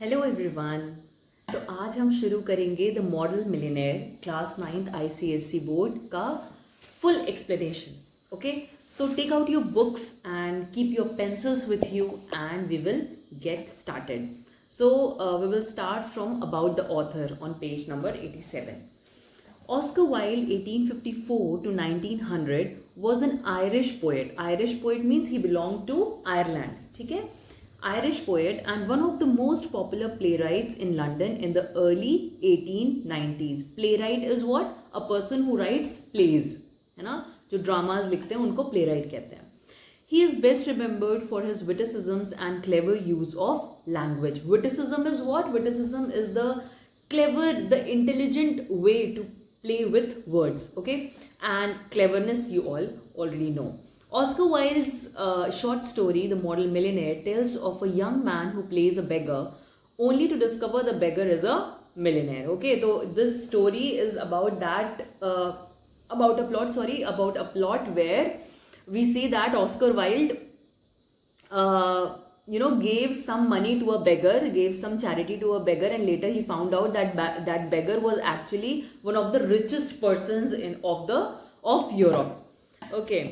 Hello everyone. तो आज हम शुरू करेंगे the model millionaire class 9th ICSE board का full explanation. Okay, so take out your books and keep your pencils with you and we will get started. So we will start from about the author on page number 87. Oscar Wilde 1854 to 1900 was an Irish poet. Irish poet means he belonged to Ireland. ठीक है, Irish poet and one of the most popular playwrights in London in the early 1890s. Playwright is what? A person who writes plays. है ना, जो dramas लिखते हैं उनको playwright कहते हैं. He is best remembered for his witticisms and clever use of language. Witticism is what? Witticism is the clever, the intelligent way to play with words. Okay, and cleverness you all already know. Oscar Wilde's short story, The Model Millionaire, tells of a young man who plays a beggar only to discover the beggar is a millionaire. Okay, so this story is about that, about a plot where we see that Oscar Wilde, gave some money to a beggar, gave some charity to a beggar, and later he found out that that beggar was actually one of the richest persons of Europe. Okay,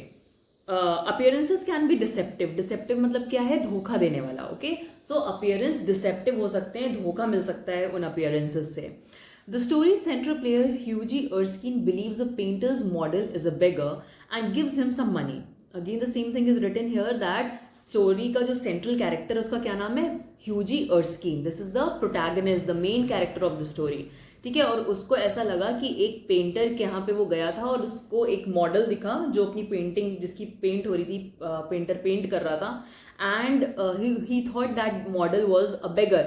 appearances can be deceptive. Deceptive मतलब क्या है? धोखा देने वाला. Okay, so appearance deceptive हो सकते हैं, धोखा मिल सकता है उन appearances से. The story's central player Hughie Erskine believes a painter's model is a beggar and gives him some money. Again, the same thing is written here that story का जो central character है उसका क्या नाम है? Hughie Erskine. This is the protagonist, the main character of the story. ठीक है, और उसको ऐसा लगा कि एक पेंटर के यहाँ पे वो गया था और उसको एक मॉडल दिखा जो अपनी पेंटिंग जिसकी पेंट हो रही थी, पेंटर पेंट कर रहा था, and he thought that model was a beggar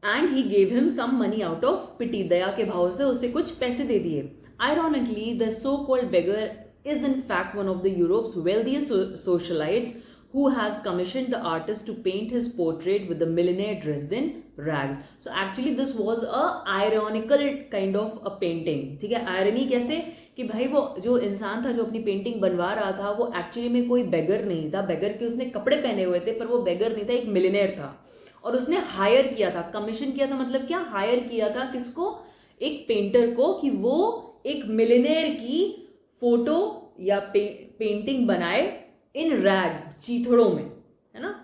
and he gave him some money out of pity. दया के भाव से उसे कुछ पैसे दे दिए. Ironically the so called beggar is in fact one of the Europe's wealthiest socialites who has commissioned the artist to paint his portrait with the millionaire dressed in rags. So actually this was a ironical kind of a painting. ठीक है, irony कैसे कि भाई वो जो इंसान था जो अपनी पेंटिंग बनवा रहा था वो एक्चुअली में कोई बेगर नहीं था. बेगर के उसने कपड़े पहने हुए थे पर वो बेगर नहीं था, एक मिलियनेयर था. और उसने हायर किया था, कमीशन किया था, मतलब क्या, हायर किया था किसको? एक पेंटर को, कि वो एक मिलियनेयर की फोटो या पेंटिंग बनाए इन रैग्स, चीथड़ों में, है ना.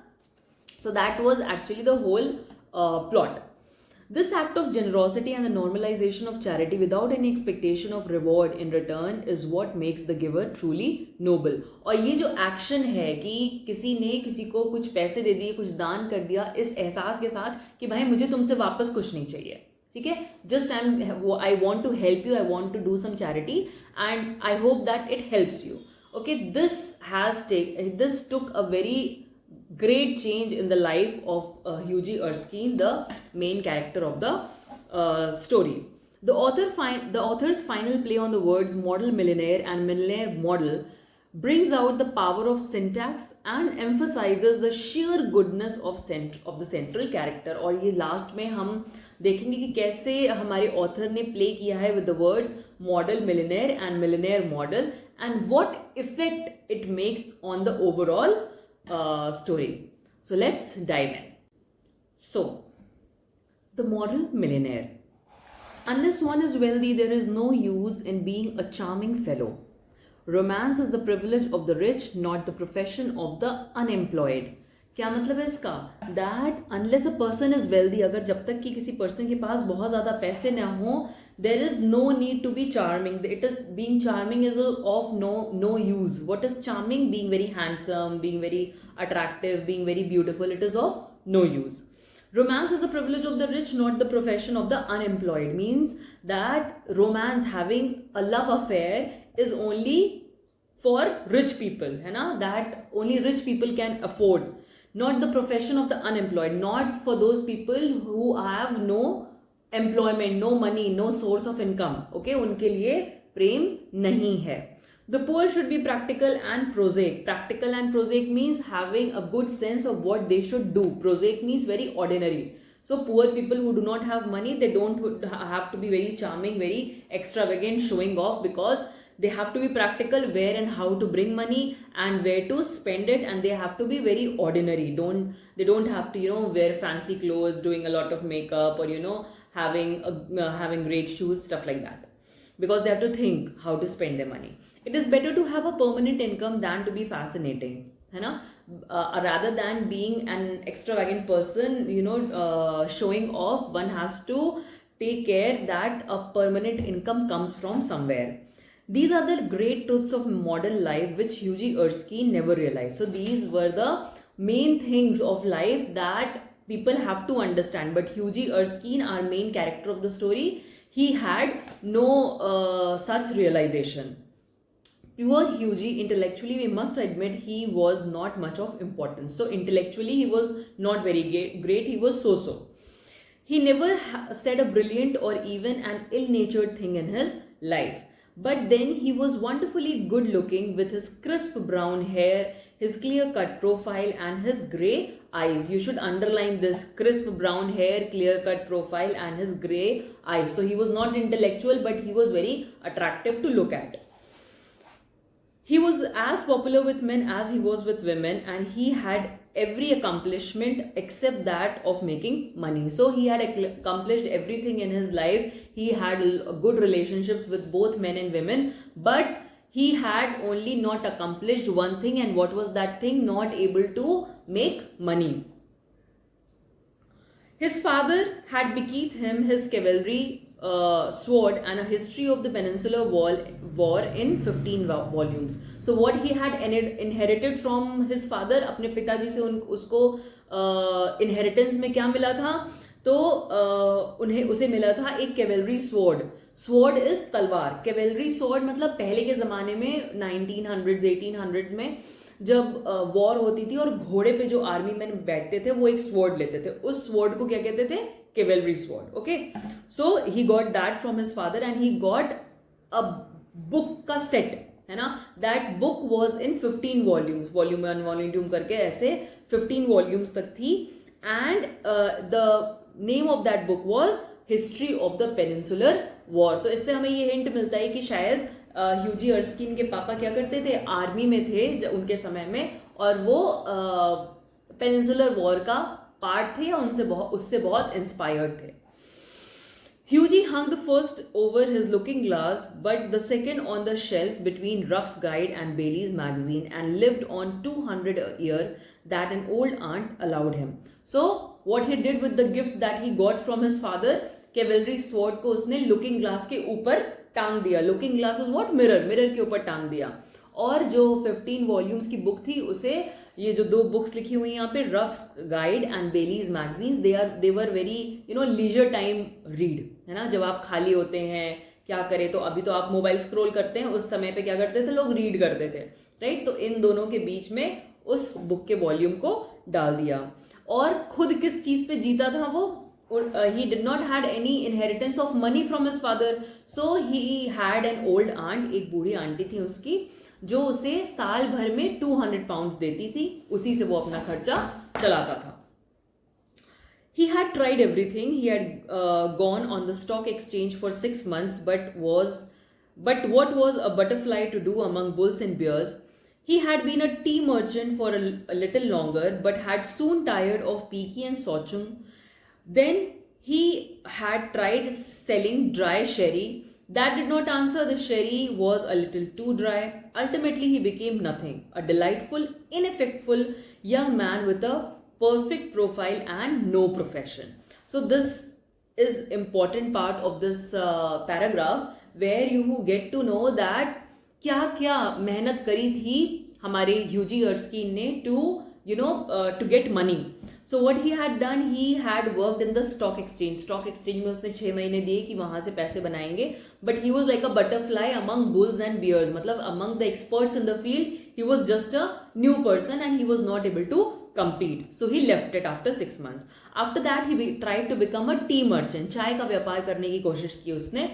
So that was actually the whole plot. This act of generosity and the normalization of charity without any expectation of reward in return is what makes the giver truly noble. और ये जो action है कि किसी ने किसी को कुछ पैसे दे दिए, कुछ दान कर दिया, इस एहसास के साथ कि भाई मुझे तुमसे वापस कुछ नहीं चाहिए, ठीक है, just I want to help you, I want to do some charity and I hope that it helps you. Okay, this took a very great change in the life of Hughie Erskine, the main character of the story. The author's final play on the words model millionaire and millionaire model brings out the power of syntax and emphasizes the sheer goodness of the central character. और ये last में हम देखेंगे कि कैसे हमारे author ने play किया है with the words model millionaire and millionaire model and what effect it makes on the overall story. So let's dive in. So, the model millionaire. Unless one is wealthy, there is no use in being a charming fellow. Romance is the privilege of the rich, not the profession of the unemployed. क्या मतलब है इसका? That unless a person is wealthy, अगर जब तक कि किसी person के पास बहुत ज़्यादा पैसे ना हो, there is no need to be charming. It is being charming is of no use. What is charming? Being very handsome, being very attractive, being very beautiful. It is of no use. Romance is the privilege of the rich, not the profession of the unemployed. Means that romance, having a love affair, is only for rich people, है ना? That only rich people can afford. Not the profession of the unemployed. Not for those people who have no employment, no money, no source of income. Okay, उनके लिए प्रेम नहीं है. The poor should be practical and prosaic. Practical and prosaic means having a good sense of what they should do. Prosaic means very ordinary. So poor people who do not have money, they don't have to be very charming, very extravagant, showing off, because they have to be practical where and how to bring money and where to spend it, and they have to be very ordinary. They don't have to, wear fancy clothes, doing a lot of makeup, or having great shoes, stuff like that, because they have to think how to spend their money. It is better to have a permanent income than to be fascinating, है ना? Rather than being an extravagant person, showing off, one has to take care that a permanent income comes from somewhere. These are the great truths of modern life which Hughie Erskine never realized. So these were the main things of life that people have to understand. But Hughie Erskine, our main character of the story, he had no such realization. Pure Hughie, intellectually, we must admit he was not much of importance. So intellectually, he was not very great. He was so-so. He never said a brilliant or even an ill-natured thing in his life. But then he was wonderfully good-looking with his crisp brown hair, his clear-cut profile, and his grey eyes. You should underline this: crisp brown hair, clear-cut profile, and his grey eyes. So he was not intellectual, but he was very attractive to look at. He was as popular with men as he was with women, and he had every accomplishment except that of making money. So he had accomplished everything in his life. He had good relationships with both men and women, but he had only not accomplished one thing. And what was that thing? Not able to make money. His father had bequeathed him his cavalry sword and a history of the Peninsular War in 15 volumes. So what he had inherited from his father, अपने पिताजी से उसको inheritance में क्या मिला था? तो उसे मिला था एक cavalry sword. Sword is तलवार. Cavalry sword मतलब पहले के ज़माने में 1900s 1800s में जब वॉर होती थी और घोड़े पे जो आर्मी मैन बैठते थे वो एक स्वॉर्ड लेते थे. उस स्वॉर्ड को क्या कहते थे? Cavalry sword. Okay, so he got that from his father and he got a book का सेट, है ना. That book was in 15 volumes, volume 1 volume 2 करके ऐसे 15 वॉल्यूम्स तक थी. And the name of that book was history of the peninsular war. तो इससे हमें ये हिंट मिलता है कि शायद ह्यूजी अर्स्किन के पापा क्या करते थे? आर्मी में थे उनके समय में, और वो पेनिनसुलर वॉर का पार्ट थे या उससे बहुत इंस्पायर्ड थे. Hughie hung the first over his looking glass, but the second on the shelf between Ruff's Guide and Bailey's magazine, and lived on 200 a year that an old aunt allowed him. So what he did with the gifts that he got from his father, cavalry sword को उसने looking glass के ऊपर टांग दिया. Looking glass is what? Mirror के ऊपर टांग दिया. और जो 15 वॉल्यूम्स की बुक थी उसे, ये जो 2 बुक्स लिखी हुई यहाँ पे, Ruff guide and Bailey's magazines, they were very leisure time read, है ना. जब आप खाली होते हैं, क्या करें, तो अभी तो आप मोबाइल स्क्रॉल करते हैं, उस समय पे क्या करते थे लोग? रीड करते थे, राइट. तो इन दोनों के बीच में उस बुक के वॉल्यूम को डाल दिया. और खुद किस चीज पे जीता था वो? He did not had any inheritance of money from his father, so he had an old aunt, एक बूढ़ी आंटी थी उसकी, जो उसे साल भर में 200 पाउंड्स देती थी. उसी से वो अपना खर्चा चलाता था. He had tried everything. He had gone on the stock exchange for 6 months, but what was a butterfly to do among bulls and bears? He had been a tea merchant for a little longer, but had soon tired of Peky and Sochung. Then he had tried selling dry sherry. That did not answer. The sherry was a little too dry. Ultimately, he became nothing. A delightful, ineffectual young man with a perfect profile and no profession. So this is important part of this paragraph where you get to know that क्या क्या मेहनत करी थी हमारे ह्यूजी Erskine ने to get money. So what he had done, he had worked in the stock exchange. Stock exchange में उसने 6 महीने दिए कि वहाँ से पैसे बनाएंगे. But he was like a butterfly among bulls and bears. मतलब among the experts in the field, he was just a new person and he was not able to compete. So he left it after 6 months. After that, he tried to become a tea merchant. चाय का व्यापार करने की कोशिश की उसने,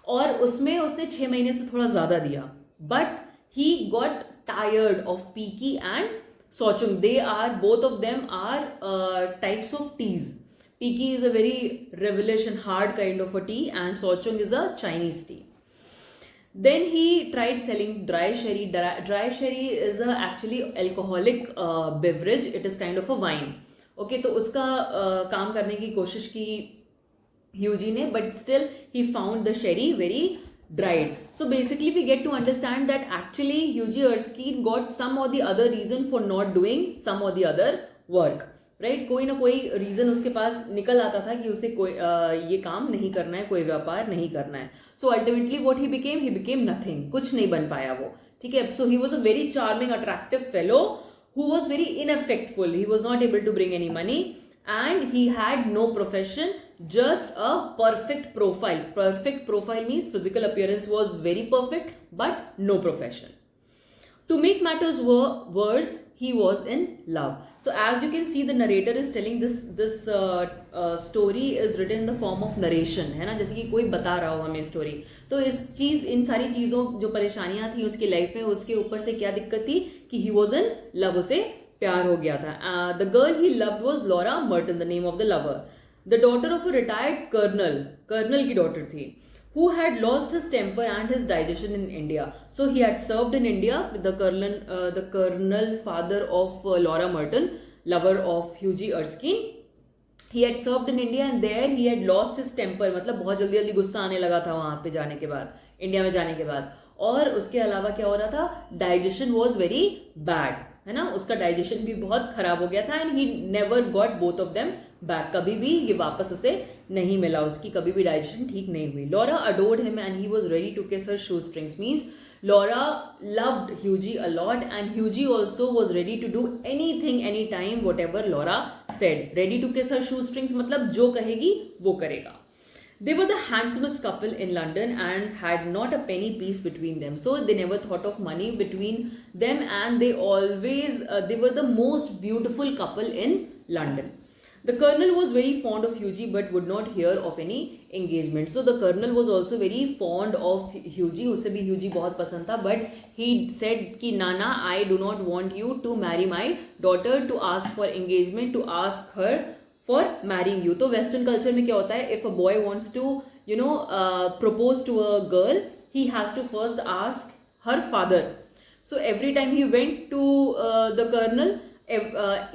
और उसमें उसने 6 महीने से थोड़ा ज़्यादा दिया. But he got tired of Peky and Sochung. Both of them are types of teas. Peky is a very revelation hard kind of a tea, and Sochung is a Chinese tea. Then he tried selling dry sherry. Dry sherry is a actually alcoholic beverage. It is kind of a wine. Okay, तो उसका काम करने की कोशिश की ह्यूजी ने, but still he found the sherry very dried. So basically we get to understand that actually Hughie Erskine got some or the other reason for not doing some or the other work. Right, कोई ना कोई reason उसके पास निकल आता था कि उसे कोई ये काम नहीं करना है, कोई व्यापार नहीं करना है. So ultimately what he became nothing, कुछ नहीं बन पाया वो. ठीक है, so he was a very charming attractive fellow who was very ineffectful. He was not able to bring any money and he had no profession, just a perfect profile. Perfect profile means physical appearance was very perfect but no profession. To make matters worse, he was in love. So as you can see, the narrator is telling this story is written in the form of narration, है ना, जैसे कि कोई बता रहा हो हमें story. तो इन सारी चीज़ों जो परेशानियां थी उसकी लाइफ में, उसके ऊपर से क्या दिक्कत थी कि he was in love, उसे प्यार हो गया था. The girl he loved was Laura Merton, the name of the lover. The daughter of a retired colonel की डॉटर थी, who had lost his temper and his digestion in India. So he had served in India. The colonel father of Laura Merton, lover of Hughie Erskine, he had served in India and there he had lost his temper. मतलब बहुत जल्दी जल्दी गुस्सा आने लगा था वहाँ पे जाने के बाद, इंडिया में जाने के बाद. और उसके अलावा क्या हो रहा था, डाइजेशन वॉज वेरी बैड, है ना, उसका डाइजेशन भी बहुत खराब हो गया था. And he never got both of them back, कभी भी ये वापस उसे नहीं मिला, उसकी कभी भी डाइजेशन ठीक नहीं हुई. Laura adored him and he was ready to kiss her shoe strings. Means Laura loved Hughie a lot and Hughie also was ready to do anything any time whatever Laura said. Ready to kiss her shoe strings मतलब जो कहेगी वो करेगा. They were the handsomest couple in London and had not a penny piece between them. So they never thought of money between them, and they always they were the most beautiful couple in London. The colonel was very fond of Hughie but would not hear of any engagement. So the colonel was also very fond of Hughie. उसे भी Hughie बहुत पसंद था, but he said कि नाना, I do not want you to marry my daughter, to ask for engagement, to ask her for marrying you. तो western culture में क्या होता है, if a boy wants to propose to a girl, he has to first ask her father. So every time he went to the colonel,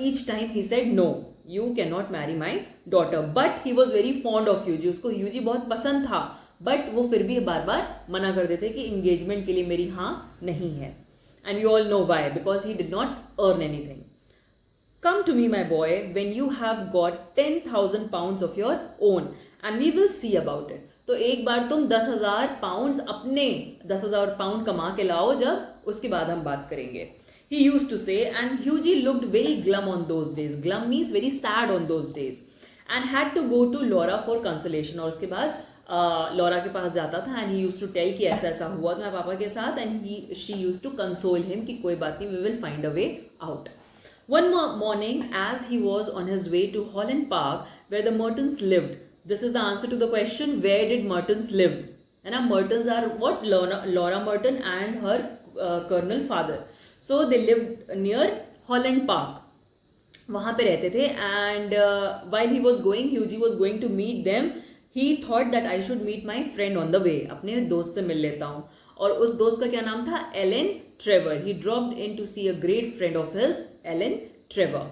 each time he said no, you cannot marry my daughter. But he was very fond of Hughie. उसको Hughie बहुत पसंद था, but वो फिर भी बार बार मना कर देते कि engagement के लिए मेरी हाँ नहीं है. And you all know why, because he did not earn anything. Come to me, my boy, when you have got 10,000 pounds of your own, and we will see about it. तो एक बार तुम 10,000 pound अपने 10,000 pound कमा के लाओ, जब उसके बाद हम बात करेंगे. He used to say, and Hughie looked very glum on those days. Glum means very sad on those days, and had to go to Laura for consolation. और उसके बाद लॉरा के पास जाता था, and he used to tell कि ऐसा ऐसा हुआ मेरे पापा के साथ, and she used to console him कि कोई बात नहीं, we will find a way out. One morning, as he was on his way to Holland Park, where the Mertons lived. This is the answer to the question, where did Mertons live? And our Mertons are what? Laura Merton and her colonel father. So they lived near Holland Park. वहाँ पे रहते थे. And while he was going, Hughie was going to meet them. He thought that I should meet my friend on the way. अपने दोस्त से मिल लेता हूँ. और उस दोस्त का क्या नाम था? Alan Trevor. He dropped in to see a great friend of his, Ellen Trevor.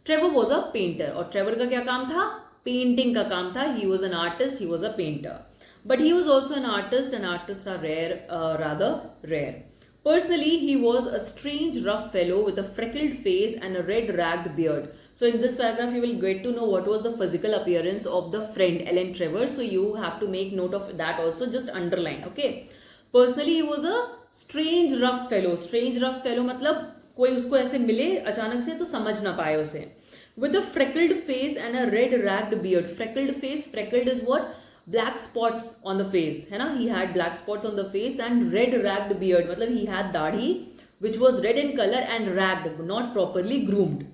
Trevor was a painter. और ट्रेवर का क्या काम था? पेंटिंग का काम था. He was an artist, he was a painter. But he was also an artist, and artists are rather rare. Personally, he was a strange, rough fellow with a freckled face and a red ragged beard. So in this paragraph, you will get to know what was the physical appearance of the friend Ellen Trevor. So you have to make note of that also, just underline, okay? Personally, he was a strange, rough fellow. Strange, rough fellow मतलब कोई उसको ऐसे मिले अचानक से तो समझ ना पाए उसे. With a freckled face and a red ragged beard. Freckled face, freckled is what? Black spots on the face, है ना? He had black spots on the face, and red ragged beard मतलब he had दाढ़ी which was red in color and ragged, not properly groomed.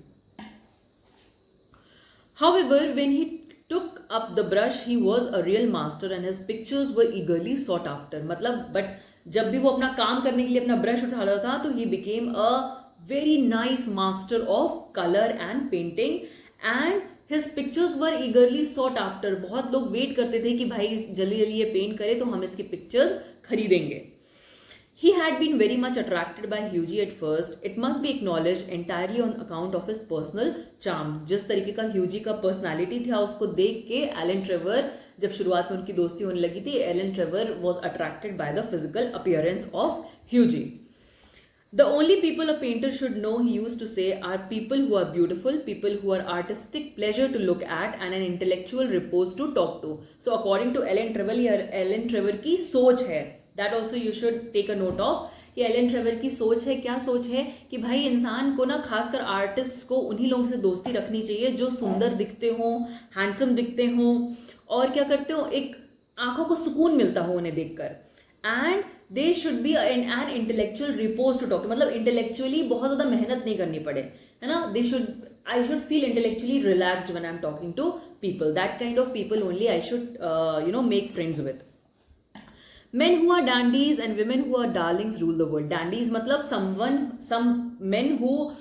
However, when he took up the brush, he was a real master and his pictures were eagerly sought after. मतलब but जब भी वो अपना काम करने के लिए अपना ब्रश उठाता था तो he became a very nice master of color and painting, and his pictures were eagerly sought after. बहुत लोग वेट करते थे कि भाई जल्दी जल्दी ये पेंट करे तो हम इसकी पिक्चर्स खरीदेंगे. He had been very much attracted by Hughie at first. It must be acknowledged entirely on account of his personal charm. जिस तरीके का Hughie का personality था उसको देख के एलन ट्रेवर, जब शुरुआत में उनकी दोस्ती होने लगी थी, Alan Trevor was attracted by the physical appearance of Hughie. The only people a painter should know, he used to say, are people who are beautiful, people who are artistic pleasure to look at, and an intellectual repose to talk to. So according to Ellen Trevor, ये Ellen Trevor की सोच है. That also you should take a note of कि Elon Trevor की सोच है. क्या सोच है कि भाई इंसान को ना, खासकर आर्टिस्ट को, उन्हीं लोगों से दोस्ती रखनी चाहिए जो सुंदर दिखते हों, हैंडसम दिखते हों, और क्या करते हो, एक आंखों को सुकून मिलता हो उन्हें देखकर. And they should be an intellectual repose to talk, मतलब इंटेलेक्चुअली बहुत ज़्यादा मेहनत नहीं करनी पड़े, है ना. I should feel intellectually relaxed when I'm talking to people. That kind of people only I should, make friends with. Men who are dandies and women who are darlings rule the world. Dandies मतलब some men who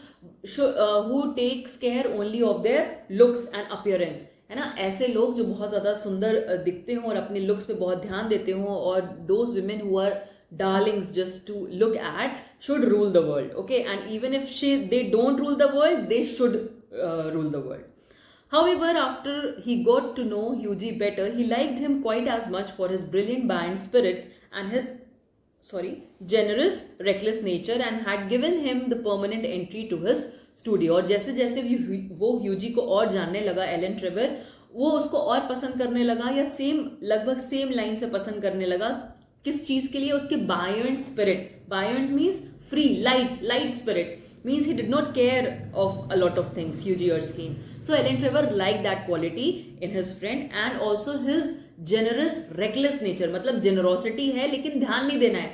takes care only of their looks and appearance, है ना. ऐसे लोग जो बहुत ज़्यादा सुंदर दिखते हों और अपने लुक्स पे बहुत ध्यान देते हों, और those women who are darlings just to look at should rule the world. Okay, and even if they don't rule the world, they should rule the world. However, after he got to know Hughie better, he liked him quite as much for his brilliant band spirits and his generous, reckless nature, and had given him the permanent entry to his studio. और जैसे जैसे वो Hughie को और जानने लगा, Elon Trevor, वो उसको और पसंद करने लगा, या लगभग सेम लाइन से पसंद करने लगा. किस चीज़ के लिए? उसके buoyant spirit. Buoyant means free, light spirit. Means he did not care of a lot of things, Hughie Erskine. So Ellen Trevor liked that quality in his friend, and also his generous, reckless nature. मतलब generosity है लेकिन ध्यान नहीं देना है.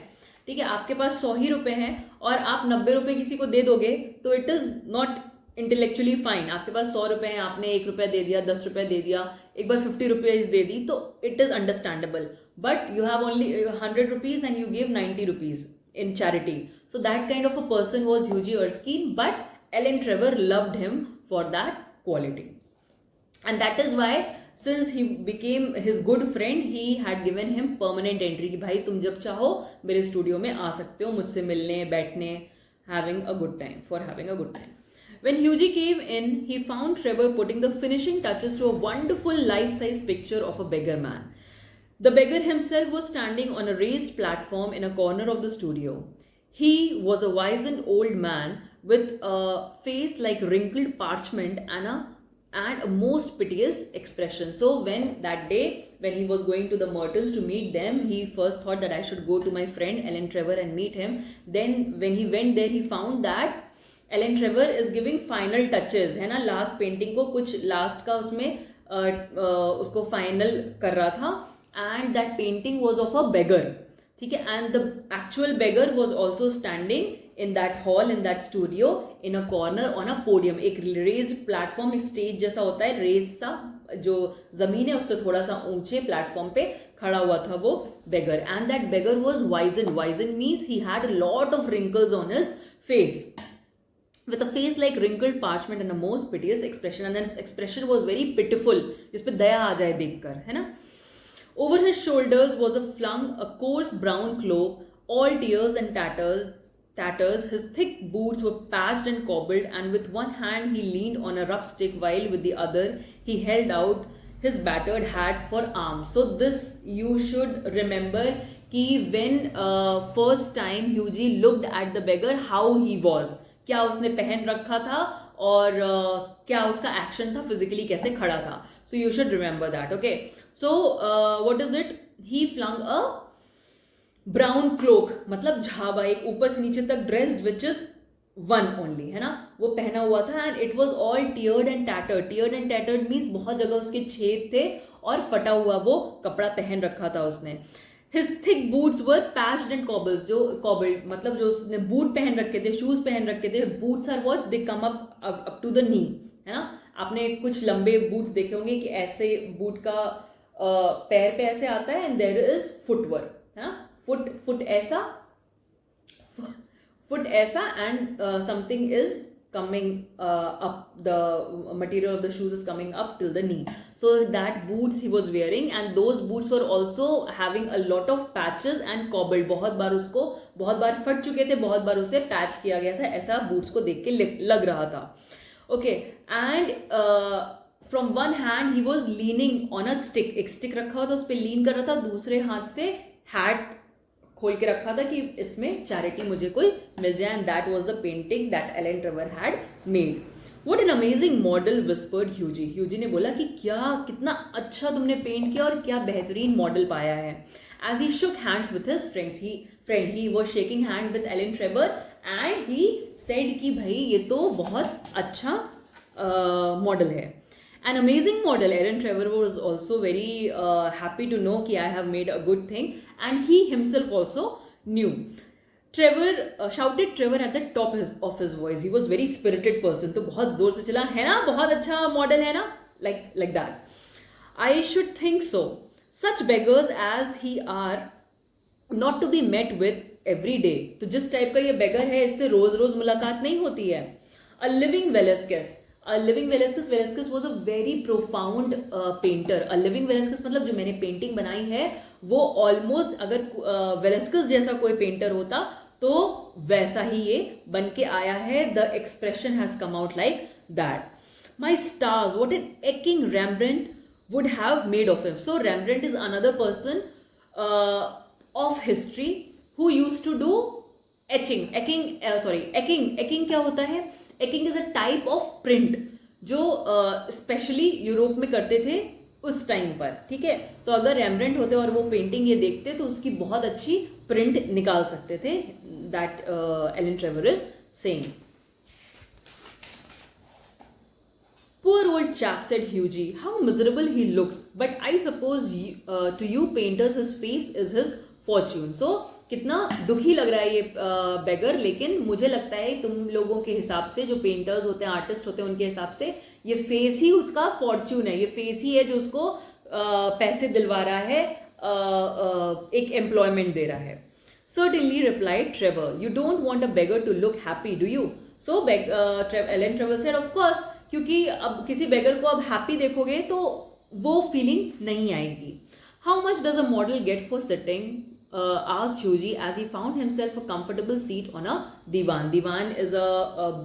ठीक है, आपके पास 100 ही रुपए हैं और आप 90 रुपए किसी को दे दोगे तो it is not intellectually fine. आपके पास 100 रुपए हैं, आपने 1 रुपया दे दिया, 10 रुपए दे दिया, एक बार 50 रुपीज दे दी, तो it is understandable. But you have only 100 rupees and you give 90 rupees in charity. So that kind of a person was Hughie Erskine, but Ellen Trevor loved him for that quality. And that is why, since he became his good friend, he had given him permanent entry कि भाई तुम जब चाहो मेरे studio में आ सकते हो मुझसे मिलने, बैठने, having a good time. When Hughie came in, he found Trevor putting the finishing touches to a wonderful life-size picture of a beggar man. The beggar himself was standing on a raised platform in a corner of the studio. He was a wizened old man with a face like wrinkled parchment and a most piteous expression. So that day when he was going to the Myrtles to meet them, he first thought that I should go to my friend Ellen Trevor and meet him. Then when he went there, he found that Ellen Trevor is giving final touches, है ना. Last painting को कुछ last का उसमें उसको final कर रहा था. And that painting was of a beggar, ठीक है. And the actual beggar was also standing in that hall, in that studio, in a corner on a podium. एक raised platform, एक stage जैसा होता है, raised सा जो जमीन है उससे थोड़ा सा ऊंचे प्लेटफॉर्म पे खड़ा हुआ था वो beggar. And that beggar was wizened. Wizened means he had a lot of wrinkles on his face, with a face like wrinkled parchment and a most piteous expression. And that expression was very pitiful, जिस पे दया आ जाए देखकर, है ना. Over his shoulders was flung a coarse brown cloak, all tears and tatters. His thick boots were patched and cobbled, and with one hand he leaned on a rough stick, while with the other he held out his battered hat for arms. So this you should remember कि when first time Hughie looked at the beggar, how he was, क्या उसने पहन रखा था और क्या उसका action था, फिजिकली कैसे खड़ा था. So you should remember that. Okay, so what is it? He flung a brown cloak, मतलब झाबा, एक ऊपर से नीचे तक dressed, which is one only, है ना, वो पहना हुआ था. And it was all teared and tattered. Teared and tattered means बहुत जगह उसके छेद थे और फटा हुआ वो कपड़ा पहन रखा था उसने. His thick boots were patched and cobbled मतलब जो उसने बूट पहन रखे थे, शूज पहन रखे थे. Boots are what? They come up to the knee, है ना. आपने कुछ लंबे बूट्स देखे होंगे कि ऐसे बूट का पैर पे ऐसे आता है, एंड देयर इज फुटवर्क, है ना. फुट ऐसा and something is coming up, the material of the shoes is coming up till the knee. So that boots he was wearing, and those boots were also having a lot of patches and cobbled. बहुत बार फट चुके थे, बहुत बार उसे patch किया गया था, ऐसा बूट्स को देख के लग रहा था. Okay, and from one hand he was leaning on a stick. एक stick रखा हुआ था, उस पर lean कर रहा था, दूसरे हाथ से hat खोल के रखा था कि इसमें चैरिटी मुझे कोई मिल जाए. And that was the painting that Alan Trevor had made. What an amazing model whispered Hughie. Hughie ने बोला कि क्या कितना अच्छा तुमने पेंट किया और क्या बेहतरीन मॉडल पाया है. As he shook hands with his friend he was shaking hand with Alan Trevor and he said कि भाई ये तो बहुत अच्छा मॉडल है. An amazing model. Aaron Trevor was also very happy to know कि I have made a good thing, and he himself also knew. Trevor shouted Trevor at the top of his voice. He was very spirited person. तो बहुत जोर से चला, है ना, बहुत अच्छा मॉडल है ना, like that. I should think so. Such beggars as he are not to be met with every day. तो जिस टाइप का ये बेगर है, इससे रोज रोज मुलाकात नहीं होती है. A living Velasquez. Velasquez was a very profound painter. A living Velasquez मतलब जो मैंने पेंटिंग बनाई है वो ऑलमोस्ट, अगर Velasquez जैसा कोई पेंटर होता तो वैसा ही ये बन के आया है. The expression has come out like that. My stars, what an etching Rembrandt would have made of him. So Rembrandt is another person of history who used to do etching क्या होता है? Etching is a type of print जो specially Europe में करते थे उस time पर. ठीक है, तो अगर रेम्ब्रेंट होते और वो पेंटिंग ये देखते तो उसकी बहुत अच्छी प्रिंट निकाल सकते थे. That Alan Trevor is saying. Poor old chap, said Hughie. How miserable he looks. But I suppose to you painters his face is his fortune. So कितना दुखी लग रहा है ये बेगर, लेकिन मुझे लगता है तुम लोगों के हिसाब से, जो पेंटर्स होते हैं, आर्टिस्ट होते हैं, उनके हिसाब से ये फेस ही उसका फॉर्च्यून है. ये फेस ही है जो उसको पैसे दिलवा रहा है, एक एम्प्लॉयमेंट दे रहा है. Certainly replied Trevor. You don't want a beggar to look happy, do you? So Ellen Trevor said, of course, क्योंकि अब किसी बेगर को अब हैप्पी देखोगे तो वो फीलिंग नहीं आएगी. How much does a model get for sitting? Asked Hughie as he found himself a comfortable seat on a divan. Divan is a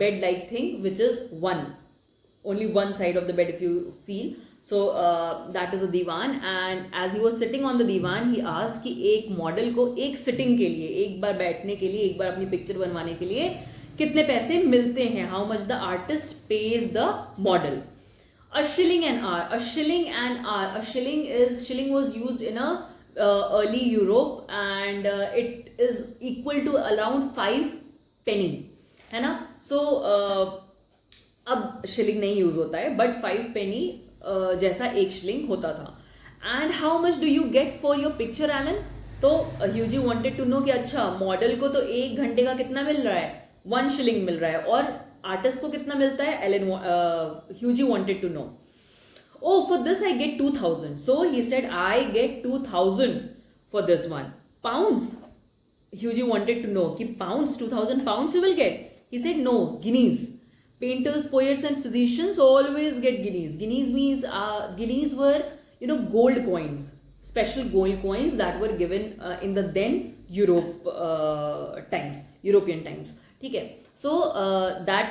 bed-like thing which is only one side of the bed if you feel. So that is a divan. And as he was sitting on the divan, he asked कि एक model को एक sitting के लिए, एक बार बैठने के लिए, एक बार अपनी पिक्चर बनवाने के लिए कितने पैसे मिलते हैं? How much the artist pays the model? A shilling an hour. A shilling an hour. Shilling was used in a early Europe and it is equal to around 5 penny, है ना. So अब शिलिंग नहीं use होता है, but 5 penny जैसा एक shilling होता था. And how much do you get for your picture Alan? तो ह्यूजी वांटेड टू नो कि अच्छा मॉडल को तो 1 घंटे का कितना मिल रहा है? 1 shilling मिल रहा है, और आर्टिस्ट को कितना मिलता है? Hughie wanted to know. Oh, for this I get 2,000. So he said, I get 2,000 for this one. Pounds? Hughie wanted to know, कि pounds, 2,000 pounds you will get? He said, no, guineas. Painters, poets and physicians always get guineas. Guineas means, guineas were, gold coins. Special gold coins that were given in the then European times. ठीक है? So that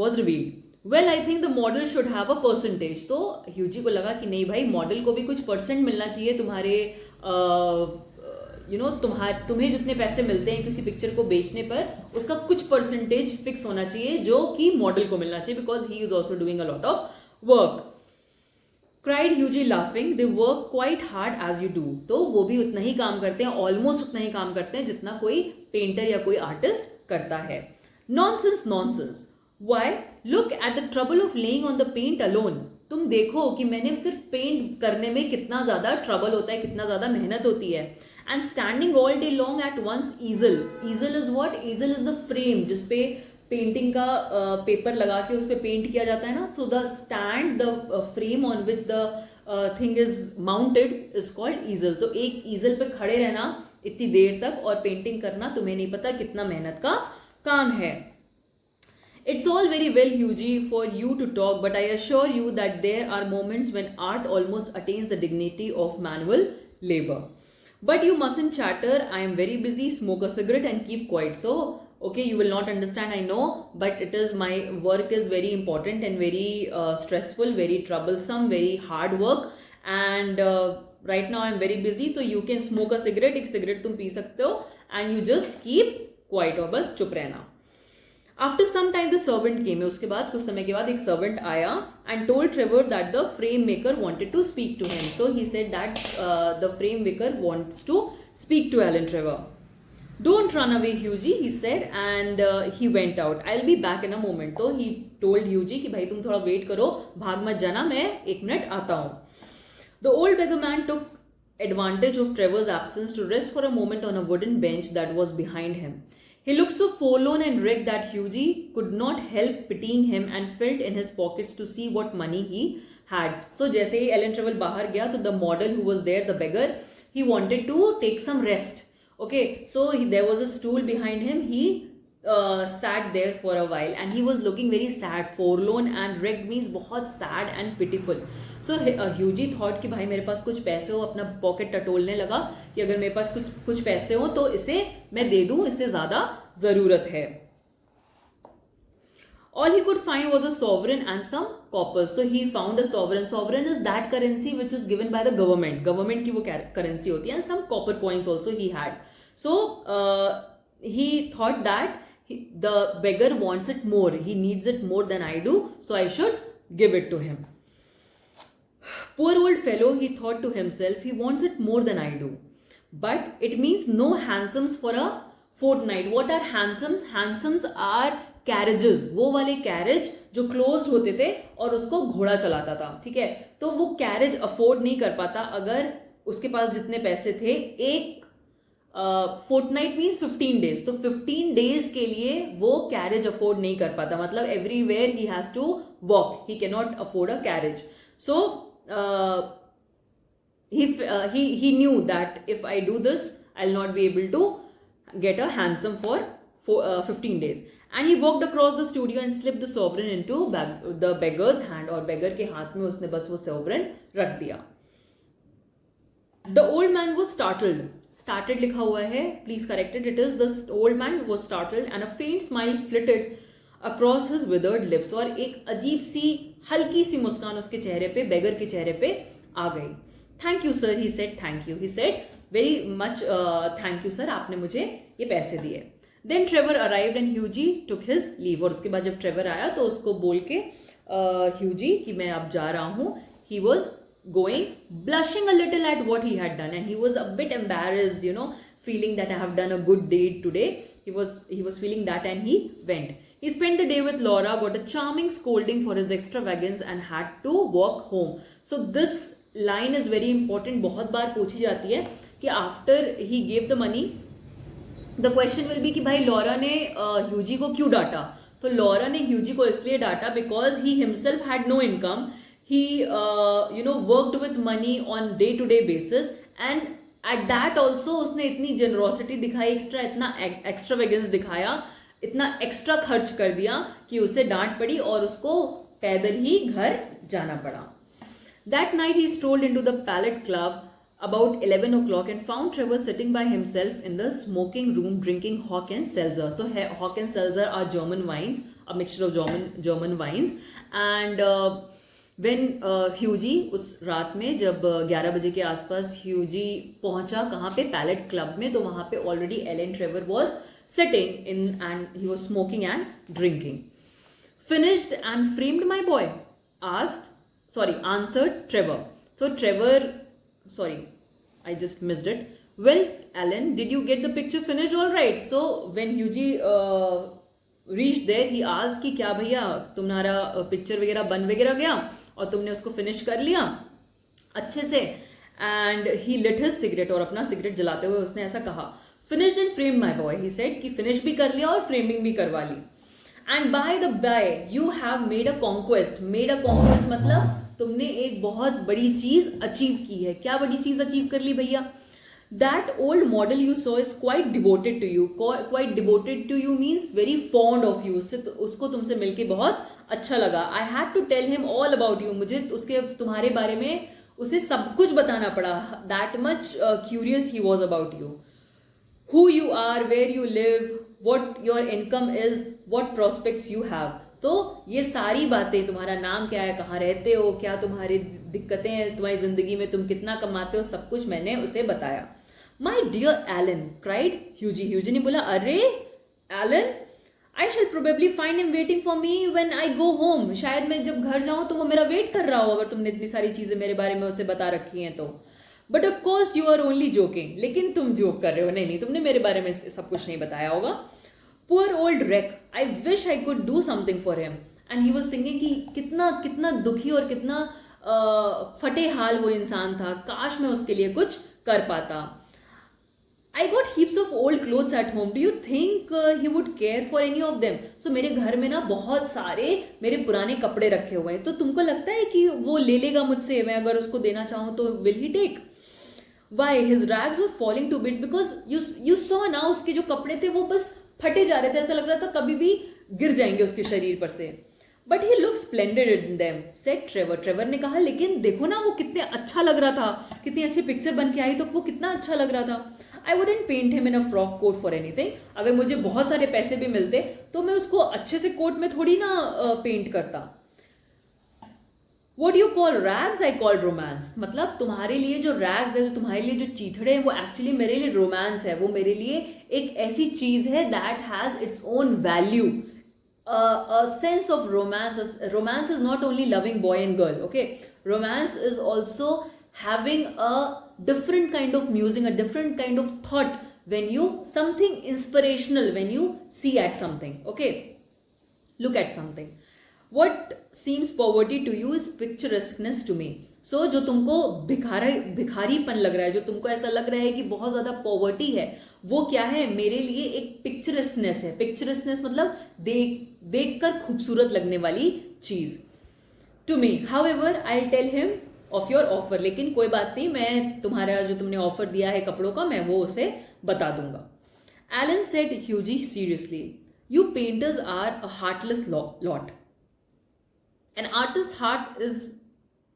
was revealed. Well I think the model should have a percentage. तो ह्यूजी को लगा कि नहीं भाई, model को भी कुछ परसेंट मिलना चाहिए तुम्हारे तुम्हें जितने पैसे मिलते हैं किसी पिक्चर को बेचने पर, उसका कुछ परसेंटेज फिक्स होना चाहिए जो कि मॉडल को मिलना चाहिए, because he is also doing a lot of work. Cried Hughie laughing. They work quite hard as you do. तो वो भी उतना ही काम करते हैं, ऑलमोस्ट उतना ही काम करते हैं जितना कोई पेंटर या कोई आर्टिस्ट करता है. Nonsense. Why? Look at the trouble of laying on the paint alone. तुम देखो कि मैंने सिर्फ पेंट करने में कितना ज़्यादा ट्रबल होता है, कितना ज़्यादा मेहनत होती है. And standing all day long at one's easel. Easel is what? Easel is the frame जिसपे पेंटिंग का पेपर लगा के उस पर पेंट किया जाता है ना. So the stand, the frame on which the thing is mounted is called easel. तो एक easel पे खड़े रहना इतनी देर तक और पेंटिंग करना, तुम्हें नहीं पता कितना मेहनत का काम है. It's all very well, Hughie, for you to talk, but I assure you that there are moments when art almost attains the dignity of manual labor. But you mustn't chatter. I am very busy. Smoke a cigarette and keep quiet. So, okay, you will not understand, I know, but it is my work is very important and very stressful, very troublesome, very hard work. And right now I am very busy. So you can smoke a cigarette. एक cigarette तुम P सकते हो, and you just keep quiet और बस चुप रहना. After some time the servant came. उसके बाद कुछ समय के बाद एक servant आया and told Trevor that the frame maker wanted to speak to him. So he said that the frame maker wants to speak to Alan Trevor. Don't run away, Hughie, he said, and he went out. I'll be back in a moment. तो he told Hughie कि भाई तुम थोड़ा wait करो, भाग मत जाना, मैं एक मिनट आता हूँ. The old beggar man took advantage of Trevor's absence to rest for a moment on a wooden bench that was behind him. He looked so forlorn and wrecked that Hughie could not help pitying him and felt in his pockets to see what money he had. So जैसे ही Alan Trevor बाहर गया, तो the model who was there, the beggar, he wanted to take some rest. Okay, so there was a stool behind him. He sat there for a while and he was looking very sad. Forlorn and wrecked means बहुत sad and pitiful. So Hughie thought कि भाई मेरे पास कुछ पैसे हो, अपना pocket टटोलने लगा कि अगर मेरे पास कुछ पैसे हो तो इसे मैं दे दूं, इससे ज़्यादा ज़रूरत है. All he could find was a sovereign and some coppers. So he found a sovereign. Sovereign is that currency which is given by the government. Government की वो currency होती है, and some copper coins also he had. So he thought that the beggar wants it more. He needs it more than I do. So I should give it to him. Poor old fellow, he thought to himself, he wants it more than I do. But it means no hansoms for a fortnight. What are hansoms? Hansoms are carriages, वो वाले carriage जो closed होते थे और उसको घोड़ा चलाता था. ठीक है, तो वो कैरेज अफोर्ड नहीं कर पाता अगर उसके पास जितने पैसे थे. एक फोर्टनाइट मीन्स 15 डेज, तो 15 डेज के लिए वो कैरेज अफोर्ड नहीं कर पाता. मतलब everywhere he has to walk, he can not afford a carriage. So he knew that if I do this, I'll not be able to get a hansom for 15 days. And he walked across the studio and slipped the sovereign into the beggar's hand. और beggar के हाथ में उसने बस वो sovereign रख दिया. The old man was startled. Startled लिखा हुआ है, please correct it. It is the old man was startled and a faint smile flitted across his withered lips. और एक अजीब सी हल्की सी मुस्कान उसके चेहरे पे, beggar के चेहरे पे आ गई. Thank you sir, he said. Thank you, he said. Very much thank you sir, आपने मुझे ये पैसे दिए. Then Trevor arrived and Hughie took his leave. और उसके बाद जब Trevor आया तो उसको बोल के Hughie कि मैं अब जा रहा हूँ. He was going, blushing a little at what he had done, and he was a bit embarrassed, you know, feeling that I have done a good deed today. He was feeling that, and he went. He spent the day with Laura, got a charming scolding for his extravagance, and had to walk home. So this line is very important. बहुत बार पूछी जाती है कि after he gave the money, the question will be कि भाई Laura ने ह्यूजी को क्यों डांटा. तो लॉरा ने ह्यूजी को इसलिए डांटा because he himself had no income. He worked with money on day to day basis, and at that also उसने इतनी generosity दिखाई, इतना extravagance दिखाया, इतना एक्स्ट्रा खर्च कर दिया कि उसे डांट पड़ी और उसको पैदल ही घर जाना पड़ा. That night he strolled into the Palette Club about 11 o'clock and found Trevor sitting by himself in the smoking room drinking Hock and Seltzer. So Hock and Seltzer are German wines, a mixture of German wines. And when Hughie उस रात में जब 11 बजे के आसपास Hughie पहुंचा कहाँ पे, Palette Club में, तो वहाँ पे already Alan Trevor was sitting in and he was smoking and drinking. Finished and framed, my boy? Answered Trevor. So Trevor, I just missed it. Well, Alan, did you get the picture finished all right? So when Hughie reached there, he asked कि क्या भैया तुम्हारा picture वगैरह बन वगैरह गया और तुमने उसको फिनिश कर लिया अच्छे से. And he lit his cigarette, और अपना सिगरेट जलाते हुए उसने ऐसा कहा, finished and framed, my boy, he said, कि फिनिश भी कर लिया और फ्रेमिंग भी करवा ली. And by the by, you have made a conquest. Made a conquest मतलब तुमने एक बहुत बड़ी चीज अचीव की है. क्या बड़ी चीज अचीव कर ली भैया? That old model you saw is quite devoted to you. Quite devoted to you means very fond of you. उसको तुमसे मिलके बहुत अच्छा लगा. I had to tell him all about you. मुझे उसके तुम्हारे बारे में उसे सब कुछ बताना पड़ा. That much curious he was about you. Who you are, where you live, what your income is, what prospects you have. तो ये सारी बातें, तुम्हारा नाम क्या है, कहाँ रहते हो, क्या तुम्हारी दिक्कतें हैं तुम्हारी जिंदगी में, तुम कितना कमाते हो, सब कुछ मैंने उसे बताया. My dear Alan, cried Hughie. Hughie ने बोला, अरे Alan, I shall probably find him waiting for me when I go home. शायद मैं जब घर जाऊं तो वो मेरा वेट कर रहा हो, अगर तुमने इतनी सारी चीजें मेरे बारे में उसे बता रखी हैं तो. But of course you are only joking. लेकिन तुम जोक कर रहे हो. नहीं, तुमने मेरे बारे में सब कुछ नहीं बताया होगा. Poor old wreck. I wish I could do something for him. And he was thinking कि कितना दुखी और कितना फटे हाल वो इंसान था. काश मैं उसके लिए कुछ कर पाता. I got heaps of old clothes at home. Do you think he would care for any of them? So मेरे घर में ना बहुत सारे मेरे पुराने कपड़े रखे हुए हैं. तो तुमको लगता है कि वो ले लेगा मुझसे, मैं अगर उसको देना चाहूँ तो will he take? Why? His rags were falling to bits because you saw ना उसके जो कपड़े थे वो बस फटे जा रहे थे. ऐसा लग रहा था कभी भी गिर जाएंगे उसके शरीर पर से. But he look splendid in them, said Trevor. Trevor ने कहा, लेकिन देखो ना वो कितने अच्छा लग रहा था, कितनी अच्छी पिक्चर बन के आई तो वो कितना अच्छा लग रहा था. I wouldn't paint him in a frock coat for anything. अगर मुझे बहुत सारे पैसे भी मिलते तो मैं उसको अच्छे से कोट में थोड़ी ना पेंट करता. What do you call rags? I call romance. मतलब तुम्हारे लिए जो rags है, जो तुम्हारे लिए जो चीथड़े हैं, वो actually मेरे लिए romance है. वो मेरे लिए एक ऐसी चीज है that has its own value. A sense of romance. Romance is not only loving boy and girl. Okay, romance is also having a different kind of musing, a different kind of thought when you something inspirational when you see at something. Okay, look at something. What seems poverty to you is picturesqueness to me. So जो तुमको भिखारीपन लग रहा है, जो तुमको ऐसा लग रहा है कि बहुत ज्यादा पॉवर्टी है, वो क्या है? मेरे लिए एक पिक्चरसनेस है. पिक्चरसनेस मतलब देख कर खूबसूरत लगने वाली चीज. To me, however, I tell him of your offer. लेकिन कोई बात नहीं, मैं तुम्हारा जो तुमने ऑफर दिया है कपड़ों का, मैं वो उसे बता दूंगा. Alan said Hughie seriously, you painters are a heartless lot. An artist's heart is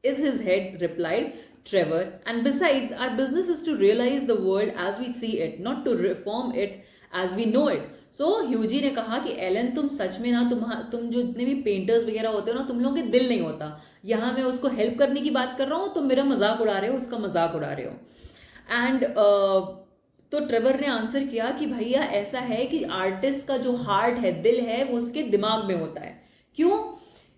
his head, replied Trevor. And besides, our business is to realize the world as we see it, not to reform it as we know it. So ह्यूजी ने कहा कि Elon, तुम सच में ना, तुम जो जितने भी पेंटर्स वगैरह होते हो ना, तुम लोगों के दिल नहीं होता. यहाँ मैं उसको हेल्प करने की बात कर रहा हूँ, तुम मेरा मजाक उड़ा रहे हो, उसका मजाक उड़ा रहे हो. एंड तो ट्रेवर ने आंसर किया कि भैया ऐसा है कि आर्टिस्ट का जो हार्ट है, दिल है, वो उसके दिमाग में होता है. क्यों?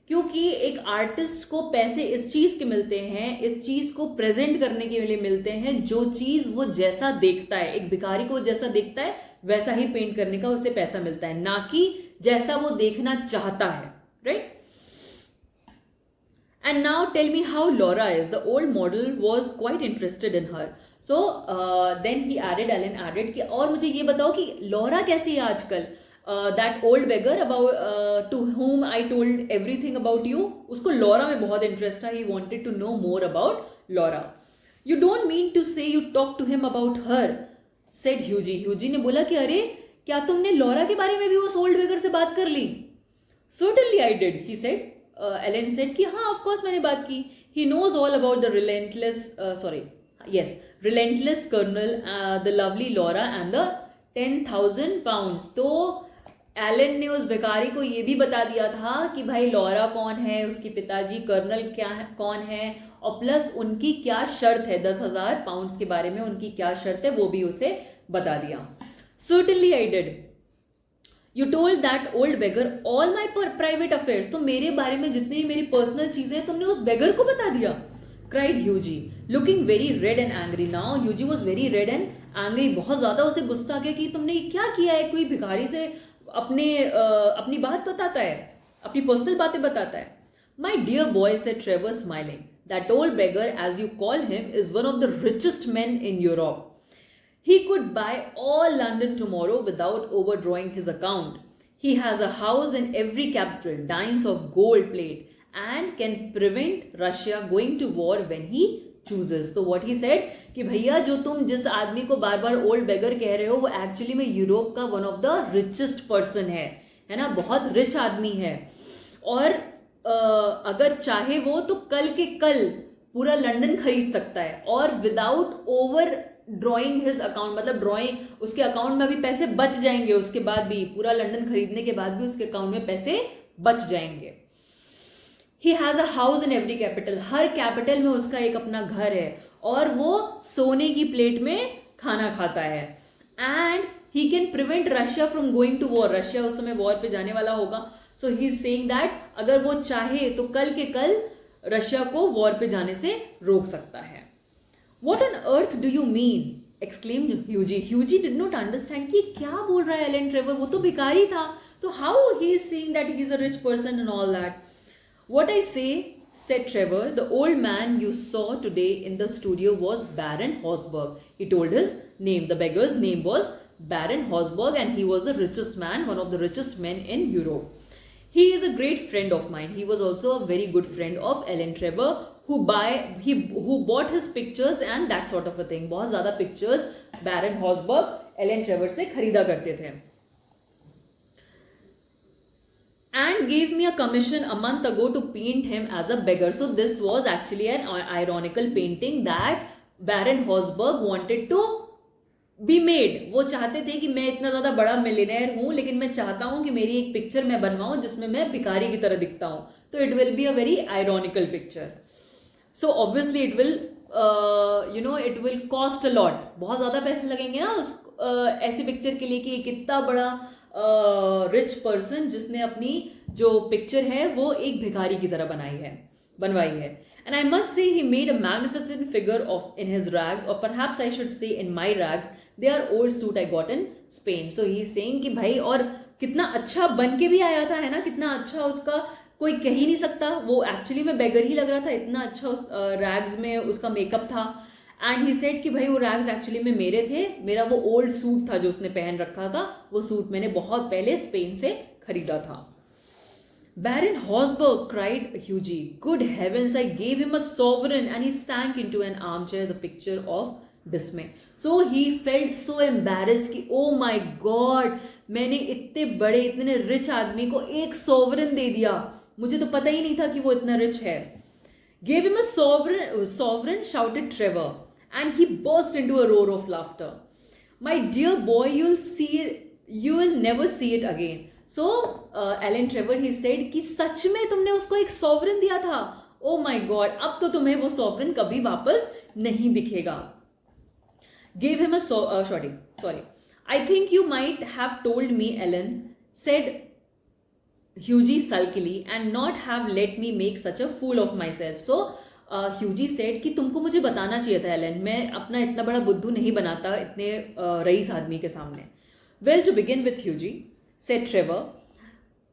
क्योंकि एक आर्टिस्ट को पैसे इस चीज के मिलते हैं, इस चीज को प्रेजेंट करने के लिए मिलते हैं, जो चीज वो जैसा देखता है. एक भिखारी को जैसा देखता है वैसा ही पेंट करने का उसे पैसा मिलता है, ना कि जैसा वो देखना चाहता है. Right? And now tell me how Laura is. The old model was quite interested in her. So then he added, Alan added कि और मुझे ये बताओ कि लॉरा कैसी है आजकल. That old beggar about to whom I told everything about you, उसको लॉरा में बहुत इंटरेस्ट था. He wanted to know more about Laura. You don't mean to say you talked to him about her, said Hughie. Hughie ने बोला कि अरे, क्या तुमने लॉरा के बारे में भी उस ओल्ड बेगर से बात कर ली? Certainly I did, he said. Ellen said कि हाँ, of course मैंने बात की. He knows all about the relentless colonel, the lovely Laura and the 10,000 pounds. तो एलन ने उस भिखारी को ये भी बता दिया था कि भाई लॉरा कौन है, उसके पिताजी कर्नल क्या है, कौन है, और प्लस उनकी क्या शर्त है, 10,000 पाउंड्स के बारे में उनकी क्या शर्त है वो भी उसे बता दिया. Certainly I did. You told that old beggar all my private affairs. तो मेरे बारे में जितनी मेरी पर्सनल चीजें तुमने उस बेगर को बता दिया. Cried Hughie, looking very red and angry. Now Hughie was very red and angry. बहुत ज्यादा उसे गुस्सा आ गया कि तुमने क्या किया है. कोई भिखारी से अपनी बात बताता है, अपनी पर्सनल बातें बताता है. My dear boy, said Trevor smiling, that old beggar as you call him is one of the richest men in Europe. He could buy all London tomorrow without overdrawing his account. He has a house in every capital, dines of gold plate, and can prevent Russia going to war when he chooses. तो what he said कि भैया जो तुम जिस आदमी को बार बार old बेगर कह रहे हो वो एक्चुअली में यूरोप का one of the richest person है ना, बहुत रिच आदमी है, और अगर चाहे वो तो कल के कल पूरा लंदन खरीद सकता है, और without over drawing his account, मतलब ड्रॉइंग उसके अकाउंट में अभी पैसे बच जाएंगे, उसके बाद भी पूरा लंदन खरीदने के बाद भी उसके अकाउंट में पैसे बच जाएंगे. He has a house in every capital, her capital में उसका एक अपना घर है, और वो सोने की प्लेट में खाना खाता है. And he can prevent Russia from going to war, Russia उस समय वॉर पे जाने वाला होगा. So he is saying that अगर वो चाहे तो कल के कल रशिया को वॉर पे जाने से रोक सकता है. What on earth do you mean? exclaimed Hughie. Hughie did not understand कि क्या बोल रहा है एलन ट्रेवर, वो तो भिखारी था, तो how he is saying that he is a rich person and all that. What I say, said Trevor, the old man you saw today in the studio was Baron Hosberg. He told his name. The beggar's name was Baron Hosberg and he was the richest man, one of the richest men in Europe. He is a great friend of mine. He was also a very good friend of Ellen Trevor, who bought his pictures and that sort of a thing. बहुत ज़्यादा pictures Baron Hosberg Ellen Trevor से खरीदा करते थे. And gave me a commission a month ago to paint him as a beggar. So this was actually an ironical painting that Baron Hosberg wanted to be made. वो चाहते थे कि मैं इतना ज्यादा बड़ा मिलियनेयर हूं, लेकिन मैं चाहता हूं कि मेरी एक पिक्चर मैं बनवाऊं जिसमें मैं भिखारी की तरह दिखता हूं. तो it will be a very ironical picture. So obviously it will it will cost a lot. बहुत ज्यादा पैसे लगेंगे ना उस ऐसी पिक्चर के लिए कि एक इतना बड़ा रिच पर्सन जिसने अपनी जो पिक्चर है वो एक भिखारी की तरह बनवाई है. And I must say he made a magnificent figure of in his rags, or perhaps I should say in my rags. They are old suit I got in Spain. So he is saying कि भाई, और कितना अच्छा बन के भी आया था, है ना, कितना अच्छा उसका कोई कह ही नहीं सकता. वो एक्चुअली में बेगर ही लग रहा था, इतना अच्छा उस रैग्स में उसका मेकअप था. एंड ही सेड कि भाई वो रैग्स एक्चुअली में मेरे थे, मेरा वो ओल्ड सूट था जो उसने पहन रखा था, वो सूट मैंने बहुत पहले स्पेन से खरीदा था. Baron Hosberg, cried Hughie. Good heavens, I gave him a sovereign, and he sank into an armchair, the picture of dismay. So he felt so embarrassed कि oh my God, मैंने इतने बड़े इतने रिच आदमी को एक sovereign दे दिया, मुझे तो पता ही नहीं था कि वो इतना रिच है. Gave him a sovereign, shouted Trevor, and he burst into a roar of laughter. My dear boy, you will never see it again. So Ellen Trevor, he said कि सच में तुमने उसको एक sovereign दिया था. Oh my God, अब तो तुम्हें वो sovereign कभी वापस नहीं दिखेगा. Gave him a sorry. I think you might have told me, Ellen, said Hughie sulkily, and not have let me make such a fool of myself. So Hughie said कि तुमको मुझे बताना चाहिए था एलन, मैं अपना इतना बड़ा बुद्धू नहीं बनाता इतने रईस आदमी के सामने. Well, to begin with, Hughie, said Trevor,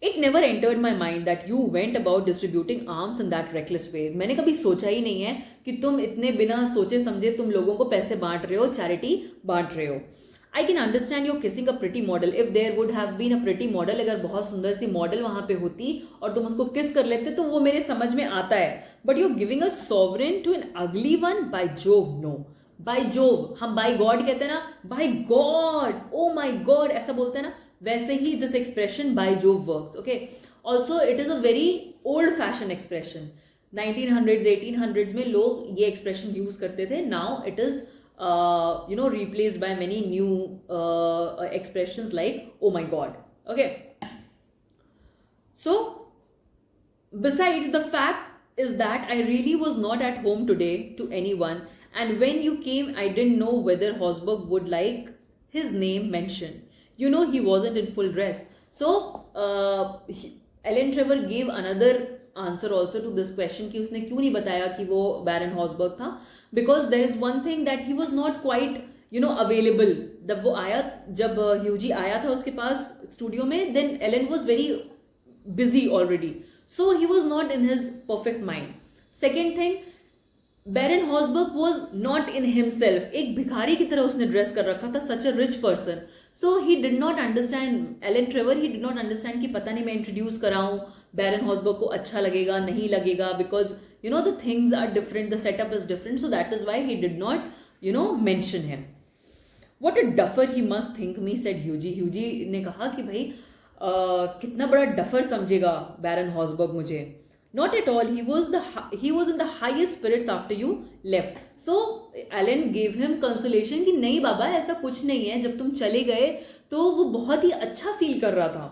it never entered my mind that you went about distributing arms in that reckless way. मैंने कभी सोचा ही नहीं है कि तुम इतने बिना सोचे समझे तुम लोगों को पैसे बांट रहे हो, चैरिटी बांट रहे हो. I can understand you're kissing a pretty model. If there would have been a pretty model, अगर बहुत सुंदर सी मॉडल वहां पे होती और तुम उसको किस कर लेते तो वो मेरे समझ में आता है. But you're giving a sovereign to an ugly one? By Jove, no. By Jove, हम by God कहते हैं ना, by God, oh my God ऐसा बोलते हैं ना, वैसे ही this expression by Jove works. Okay. Also, it is a very old-fashioned expression. 1900s, 1800s में लोग ये expression use करते थे. Now it is replaced by many new expressions like oh my God. Okay. So, besides, the fact is that I really was not at home today to anyone, and when you came, I didn't know whether Hosberg would like his name mentioned. You know, he wasn't in full dress. So Ellen Trevor gave another answer also to this question कि उसने क्यों नहीं बताया कि वो Baron Hosberg था, because there is one thing that he was not quite available. जब Hughie आया था उसके पास स्टूडियो में, then Ellen was very busy already, so he was not in his perfect mind. Second thing, Baron Hosberg was not in himself. एक भिखारी की तरह उसने ड्रेस कर रखा था, such a rich person. So he did not understand, Ellen Trevor, he did not understand कि पता नहीं मैं इंट्रोड्यूस कराऊं Baron Hosberg को अच्छा लगेगा नहीं लगेगा, because the things are different, the setup is different, so that is why he did not mention him. What a duffer he must think me, said ह्यूजी. Hughie ने कहा कि भाई कितना बड़ा डफर समझेगा बैरन हॉसबर्ग मुझे. Not at all. He was in the highest spirits after you left. So Alan gave him consolation कि नहीं बाबा ऐसा कुछ नहीं है, जब तुम चले गए तो वो बहुत ही अच्छा फील कर रहा था.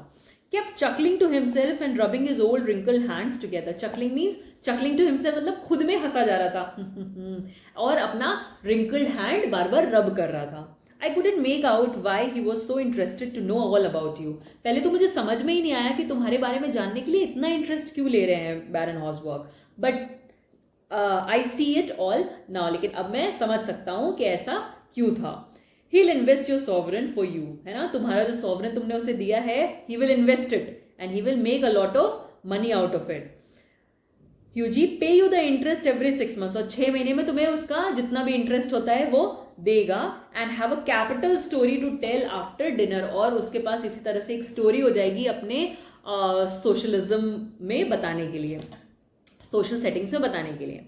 Kept chuckling to himself and rubbing his old wrinkled hands together. Chuckling means chuckling to himself मतलब खुद में हंसा जा रहा था और अपना wrinkled hand बार बार rub कर रहा था. I couldn't make out why he was so interested to know all about you. पहले तो मुझे समझ में ही नहीं आया कि तुम्हारे बारे में जानने के लिए इतना इंटरेस्ट क्यों ले रहे हैं Baron Hausberg. But I see it all now. लेकिन अब मैं समझ सकता हूँ कि ऐसा क्यों था. He'll invest your sovereign for you, है ना. तुम्हारा जो sovereign तुमने उसे दिया है, he will invest it and he will make a lot of money out of it. ह्यूजी पे you the interest every 6 months. और 6 महीने में तुम्हें उसका जितना भी इंटरेस्ट होता है वो देगा. And have a capital story to tell after dinner. और उसके पास इसी तरह से एक स्टोरी हो जाएगी अपने सोशलिज्म में बताने के लिए, सोशल सेटिंग्स में बताने के लिए.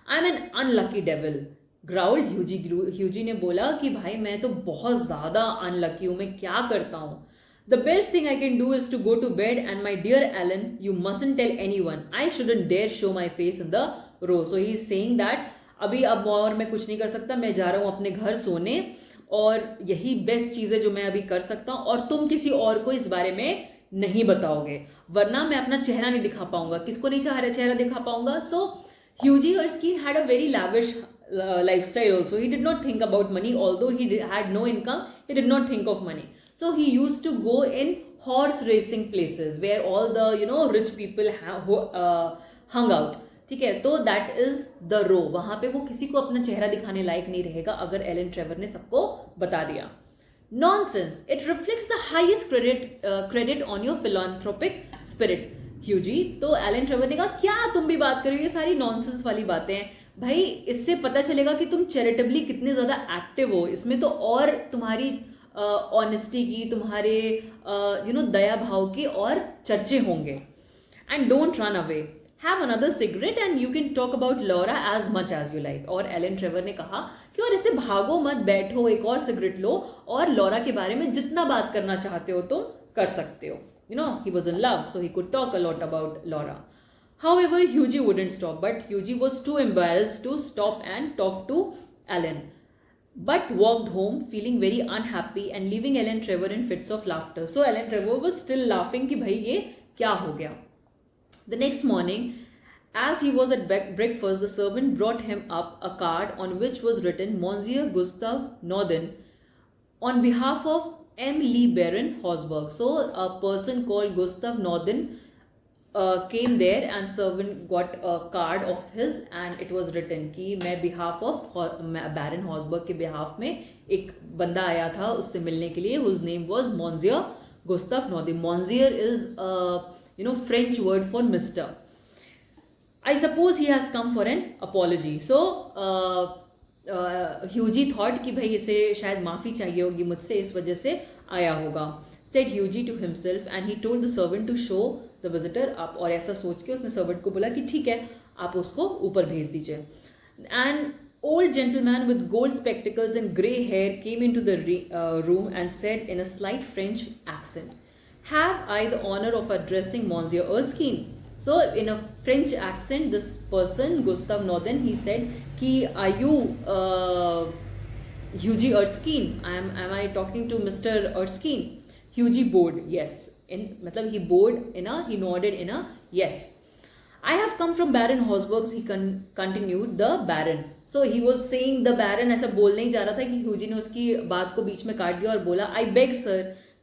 I am an unlucky devil, growled Hughie. Hughie ने बोला कि भाई मैं तो बहुत ज़्यादा अनलकी हूँ, मैं क्या करता हूँ. The best thing I can do is to go to bed, and my dear Alan, you mustn't tell anyone. I shouldn't dare show my face in the row. So he is saying that अभी अब और मैं कुछ नहीं कर सकता, मैं जा रहा हूँ अपने घर सोने, और यही बेस्ट चीज़ है जो मैं अभी कर सकता हूँ, और तुम किसी और को इस बारे में नहीं बताओगे, वरना मैं अपना चेहरा नहीं दिखा पाऊंगा. किसको नहीं चेहरा दिखा पाऊंगा. सो ह्यूजी Erskine had a very lavish lifestyle also. He did not think about money, although he had no income. He did not think of money. So he used to go in horse racing places where all the rich people hung out. ठीक है, तो that is the row. वहां पे वो किसी को अपना चेहरा दिखाने लायक नहीं रहेगा अगर एलन ट्रेवर ने सबको बता दिया. Nonsense. It reflects the highest credit on your philanthropic spirit. Hughie, तो एलन ट्रेवर ने कहा क्या तुम भी बात कर रही हो, ये सारी नॉनसेंस वाली बातें हैं भाई. इससे पता चलेगा कि तुम चैरिटेबली कितने ज्यादा एक्टिव हो. इसमें तो और तुम्हारी ऑनेस्टी की, तुम्हारे दया भाव के और चर्चे होंगे. And don't run away, have another cigarette and you can talk about Laura as much as you like. और एलन ट्रेवर ने कहा कि और इससे भागो मत, बैठो, एक और सिगरेट लो और लॉरा के बारे में जितना बात करना चाहते हो तुम कर सकते हो. He was in love, so he could talk a lot about Laura. However, Hughie wouldn't stop, but Hughie was too embarrassed to stop and talk to Alan, but walked home feeling very unhappy and leaving Alan Trevor in fits of laughter. So Alan Trevor was still laughing कि भाई ये क्या हो गया. The next morning, as he was at breakfast, the servant brought him up a card on which was written Monsieur Gustav Norden on behalf of M. Lee Baron Hosberg. So a person called Gustav Norden came there and servant got a card of his and it was written कि मैं behalf of Baron Hosberg के behalf में एक बंदा आया था उससे मिलने के लिए, whose name was Monsieur Gustav Norden. Monsieur is French word for Mr. I suppose he has come for an apology. So Hughie thought कि भाई इसे शायद माफ़ी चाहिए होगी मुझसे, इस वजह से आया होगा. Said Hughie to himself and he told the servant to show the visitor up. और ऐसा सोच के उसने सर्वेंट को बोला कि ठीक है आप उसको ऊपर भेज दीजिए. And old gentleman with gold spectacles and grey hair came into the room and said in a slight French accent, have I the honour of addressing monsieur Erskine. So in a French accent, this person, Gustav Norden, he said, "Ki are you Hughie Erskine? Am I talking to Mr. Erskine?" Hughie bowed, yes. मतलब he bowed he nodded in a yes. I have come from Baron Hosberg's. He continued, the Baron. So he was saying the Baron. ऐसा बोल नहीं जा रहा था कि ह्यूजी ने उसकी बात को बीच में काट दिया और बोला, I beg sir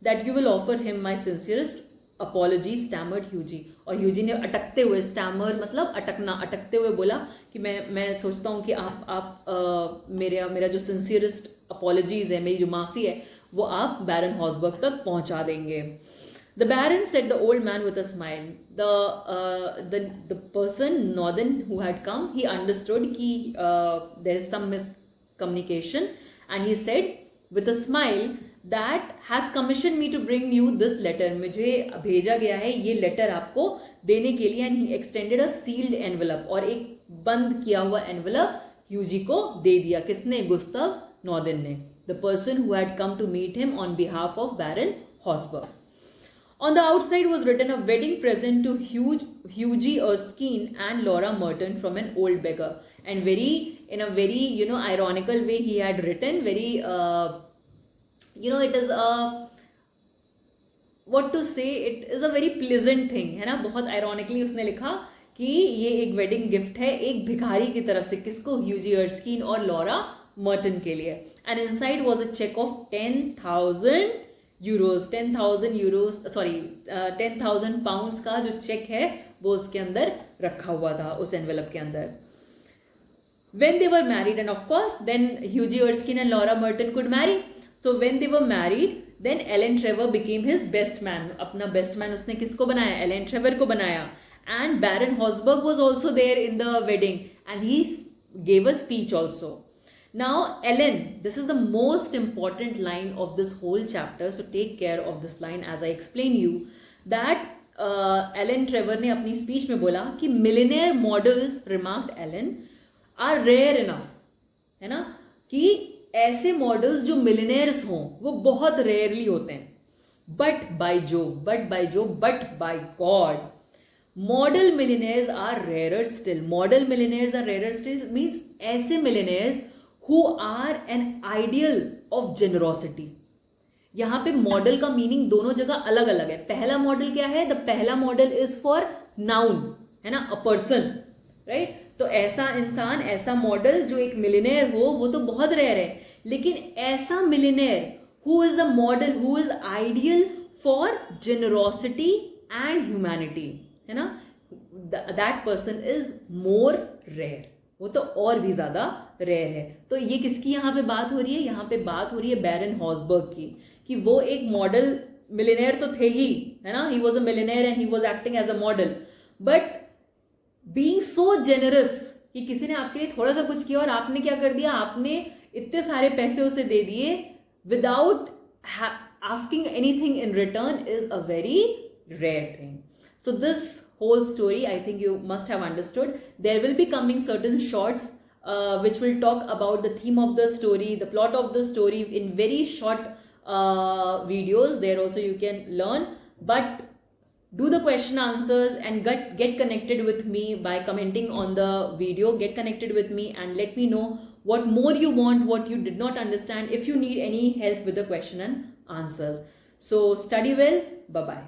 that you will offer him my sincerest apology, stammered Hughie. और ह्यूजी ने अटकते हुए, स्टैमर मतलब अटकना, अटकते हुए बोला कि मैं सोचता हूँ कि आप मेरा जो सिंसियरेस्ट अपॉलॉजीज है, मेरी जो माफ़ी है वो आप बैरन हॉसबर्ग तक पहुँचा देंगे. The baron said the old man with a smile. The person northern who had come, he understood कि there is some miscommunication and he said with a smile that has commissioned me to bring you this letter. मुझे भेजा गया है ये letter आपको देने के लिए. and he extended a sealed envelope. और एक बंद किया हुआ एनवलप ह्यूजी को दे दिया. किसने? गुस्ताव नॉर्डन ने, the person who had come to meet him on behalf of Baron Hausberg. On the outside was written a wedding present to Hughie Erskine and Laura Merton from an old beggar. And in a very, ironical way he had written, very, it is a, what to say, it is a very pleasant thing, है ना. बहुत ironically उसने लिखा कि ये एक wedding gift है एक भिखारी की तरफ से. किसको? ह्यूजी अर्स्कीन और लॉरा मर्टन के लिए. And inside was a check of 10,000 euros, 10,000 pounds का जो चेक है वो उसके अंदर रखा हुआ था, उस एनवेलप के अंदर. When they were married, and of course then Hughie Erskine and Laura Merton could marry. So when they were married, then Ellen Trevor became his best man. अपना best man उसने किसको बनाया? Ellen Trevor को बनाया. And Baron Hosberg was also there in the wedding, and he gave a speech also. Now Ellen, this is the most important line of this whole chapter, so take care of this line as I explain you that Ellen Trevor ने अपनी speech में बोला कि millionaire models, remarked Ellen, are rare enough, है ना, कि ऐसे models जो मिलियनेयर्स हों वो बहुत रेयरली होते हैं. But by God model millionaires are rarer still. Model millionaires are rarer still means ऐसे millionaires who are an ideal of generosity. यहाँ पे मॉडल का मीनिंग दोनों जगह अलग अलग है. पहला मॉडल क्या है? द पहला मॉडल इज फॉर नाउन, है ना, अ पर्सन, राइट. तो ऐसा इंसान, ऐसा मॉडल जो एक मिलियनेयर हो वो तो बहुत रेयर है. लेकिन ऐसा millionaire who is a model, who is ideal for generosity and humanity, है ना, that person is more rare. वो तो और भी ज्यादा रेयर है. तो ये किसकी यहाँ पे बात हो रही है? यहाँ पे बात हो रही है बैरन हॉसबर्ग की, कि वो एक मॉडल मिलियनेयर तो थे ही, है ना. He was a millionaire and he was acting as a model, but being so generous कि किसी ने आपके लिए थोड़ा सा कुछ किया और आपने क्या कर दिया? आपने इतने सारे पैसे उसे दे दिए without asking anything in return is a very rare thing. So this whole story, I think you must have understood. There will be coming certain shorts which will talk about the theme of the story, the plot of the story in very short videos. There also you can learn, but do the question answers and get connected with me by commenting on the video. Get connected with me and let me know what more you want, what you did not understand, if you need any help with the question and answers. So study well. Bye bye.